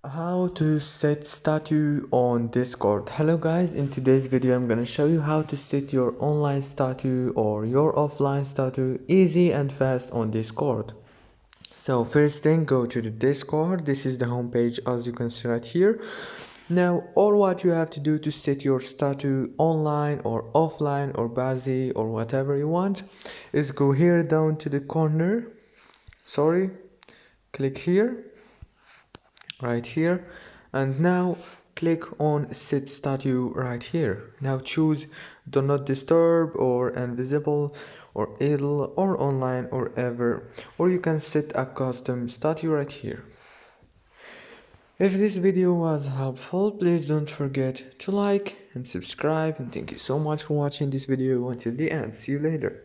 How to set statue on Discord. Hello guys, in today's video I'm gonna show you how to set your online statue or your offline statue easy and fast on Discord. So first thing, go to the Discord. This is the homepage as you can see right here. Now all what you have to do to set your statue online or offline or busy or whatever you want is go here down to the corner. Click here, right here, and now click on set statue right here. Now choose do not disturb or invisible or idle or online or ever, or you can set a custom statue right here. If this video was helpful, please don't forget to like and subscribe, and thank you so much for watching this video until the end. See you later.